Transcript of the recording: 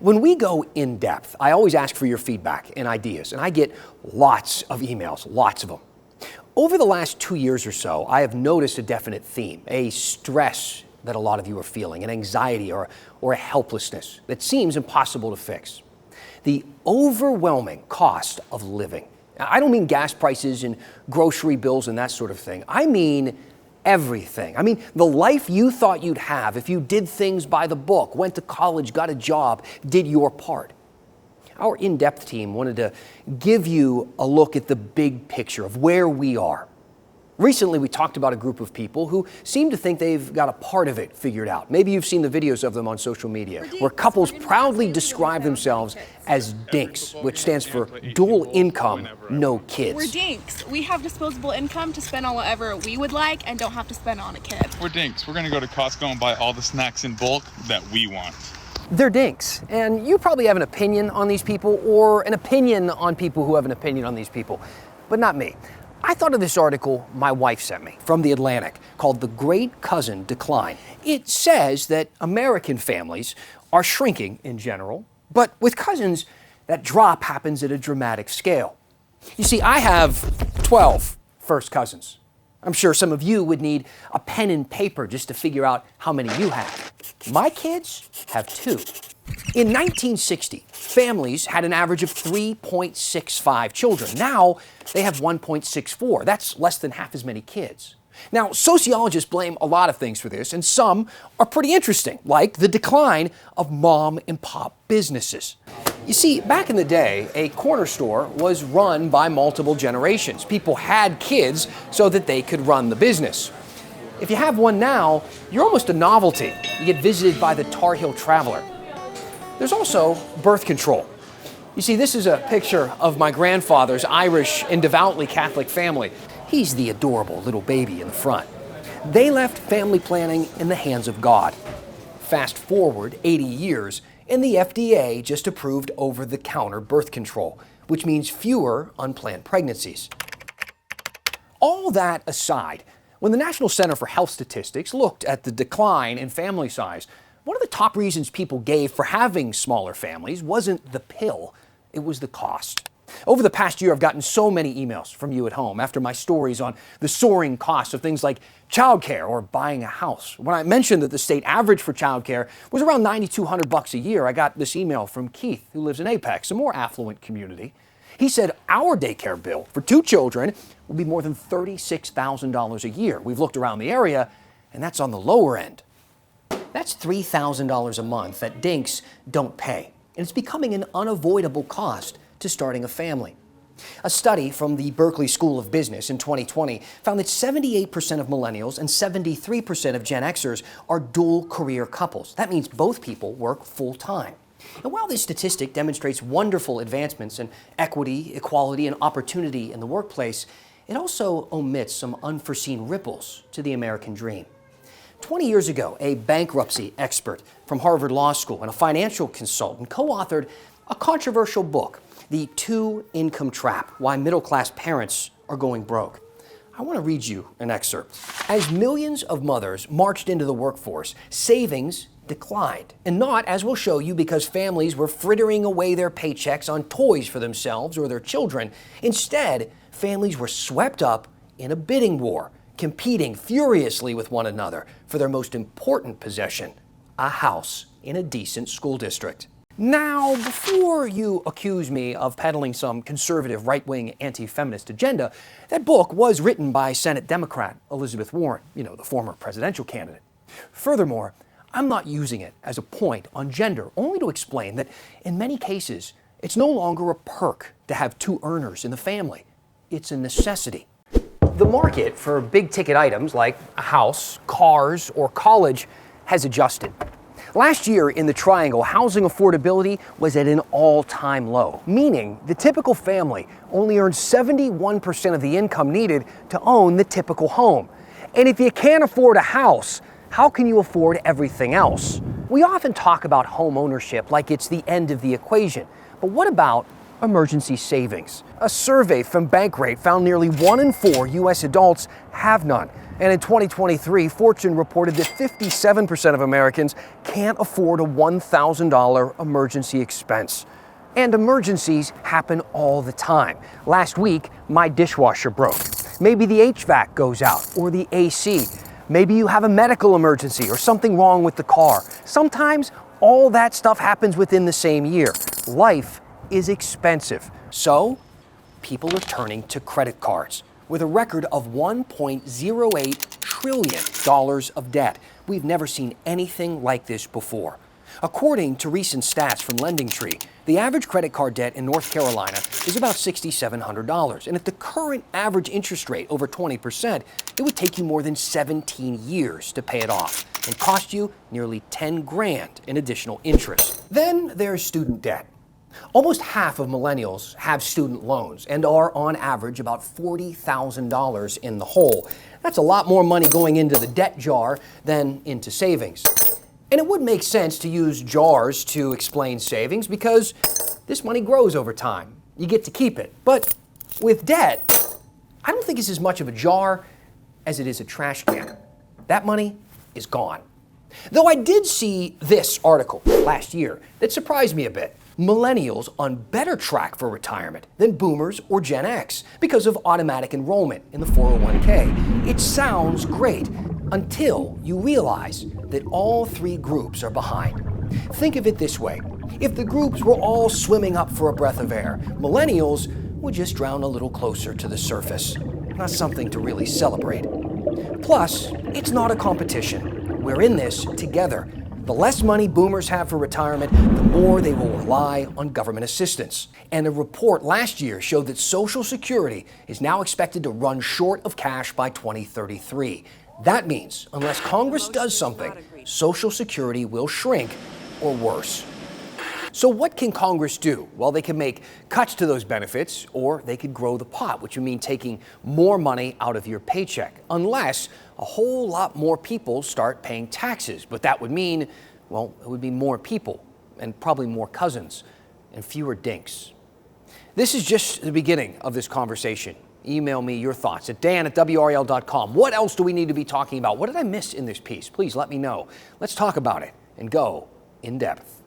When we go in depth, I always ask for your feedback and ideas, and I get lots of emails, lots of them. Over the last 2 years or so, I have noticed a definite theme, a stress that a lot of you are feeling, an anxiety or a helplessness that seems impossible to fix. The overwhelming cost of living. Now, I don't mean gas prices and grocery bills and that sort of thing. I mean everything. I mean, the life you thought you'd have if you did things by the book, went to college, got a job, did your part. Our in-depth team wanted to give you a look at the big picture of where we are. Recently, we talked about a group of people who seem to think they've got a part of it figured out. Maybe you've seen the videos of them on social media, where couples proudly describe themselves as DINKs, which stands for dual income, no kids. We're DINKs. We have disposable income to spend on whatever we would like and don't have to spend on a kid. We're DINKs. We're going to go to Costco and buy all the snacks in bulk that we want. They're DINKs, and you probably have an opinion on these people or an opinion on people who have an opinion on these people, but not me. I thought of this article my wife sent me from The Atlantic called The Great Cousin Decline. It says that American families are shrinking in general, but with cousins, that drop happens at a dramatic scale. You see, I have 12 first cousins. I'm sure some of you would need a pen and paper just to figure out how many you have. My kids have 2. In 1960, families had an average of 3.65 children. Now, they have 1.64. That's less than half as many kids. Now, sociologists blame a lot of things for this, and some are pretty interesting, like the decline of mom and pop businesses. You see, back in the day, a corner store was run by multiple generations. People had kids so that they could run the business. If you have one now, you're almost a novelty. You get visited by the Tar Heel traveler. There's also birth control. You see, this is a picture of my grandfather's Irish and devoutly Catholic family. He's the adorable little baby in the front. They left family planning in the hands of God. Fast forward 80 years, and the FDA just approved over-the-counter birth control, which means fewer unplanned pregnancies. All that aside, when the National Center for Health Statistics looked at the decline in family size, one of the top reasons people gave for having smaller families wasn't the pill, it was the cost. Over the past year, I've gotten so many emails from you at home after my stories on the soaring costs of things like childcare or buying a house. When I mentioned that the state average for childcare was around $9,200 a year, I got this email from Keith, who lives in Apex, a more affluent community. He said our daycare bill for 2 children will be more than $36,000 a year. We've looked around the area, and that's on the lower end. That's $3,000 a month that DINKs don't pay, and it's becoming an unavoidable cost to starting a family. A study from the Berkeley School of Business in 2020 found that 78% of millennials and 73% of Gen Xers are dual career couples. That means both people work full time. And while this statistic demonstrates wonderful advancements in equity, equality, and opportunity in the workplace, it also omits some unforeseen ripples to the American dream. 20 years ago, a bankruptcy expert from Harvard Law School and a financial consultant co-authored a controversial book, The Two-Income Trap: Why Middle-Class Parents Are Going Broke. I want to read you an excerpt. As millions of mothers marched into the workforce, savings declined. And not, as we'll show you, because families were frittering away their paychecks on toys for themselves or their children. Instead, families were swept up in a bidding war, competing furiously with one another for their most important possession, a house in a decent school district. Now, before you accuse me of peddling some conservative, right-wing, anti-feminist agenda, that book was written by Senate Democrat Elizabeth Warren, the former presidential candidate. Furthermore, I'm not using it as a point on gender, only to explain that in many cases, it's no longer a perk to have 2 earners in the family. It's a necessity. The market for big-ticket items like a house, cars, or college has adjusted. Last year in the Triangle, housing affordability was at an all-time low, meaning the typical family only earned 71% of the income needed to own the typical home. And if you can't afford a house, how can you afford everything else? We often talk about home ownership like it's the end of the equation, but what about emergency savings. A survey from Bankrate found nearly 1 in 4 U.S. adults have none. And in 2023, Fortune reported that 57% of Americans can't afford a $1,000 emergency expense. And emergencies happen all the time. Last week, my dishwasher broke. Maybe the HVAC goes out or the AC. Maybe you have a medical emergency or something wrong with the car. Sometimes all that stuff happens within the same year. Life is expensive. So people are turning to credit cards with a record of $1.08 trillion of debt. We've never seen anything like this before. According to recent stats from LendingTree, the average credit card debt in North Carolina is about $6,700. And at the current average interest rate over 20%, it would take you more than 17 years to pay it off and cost you nearly 10 grand in additional interest. Then there's student debt. Almost half of millennials have student loans and are on average about $40,000 in the hole. That's a lot more money going into the debt jar than into savings. And it would make sense to use jars to explain savings because this money grows over time. You get to keep it. But with debt, I don't think it's as much of a jar as it is a trash can. That money is gone. Though I did see this article last year that surprised me a bit. Millennials on better track for retirement than boomers or Gen X because of automatic enrollment in the 401k. It sounds great until you realize that all three groups are behind. Think of it this way. If the groups were all swimming up for a breath of air, millennials would just drown a little closer to the surface. Not something to really celebrate. Plus, it's not a competition. We're in this together. The less money boomers have for retirement, the more they will rely on government assistance. And a report last year showed that Social Security is now expected to run short of cash by 2033. That means, unless Congress does something, Social Security will shrink or worse. So what can Congress do? Well, they can make cuts to those benefits, or they could grow the pot, which would mean taking more money out of your paycheck, unless a whole lot more people start paying taxes. But that would mean, well, it would be more people, and probably more cousins, and fewer dinks. This is just the beginning of this conversation. Email me your thoughts at dan@wrl.com. What else do we need to be talking about? What did I miss in this piece? Please let me know. Let's talk about it and go in depth.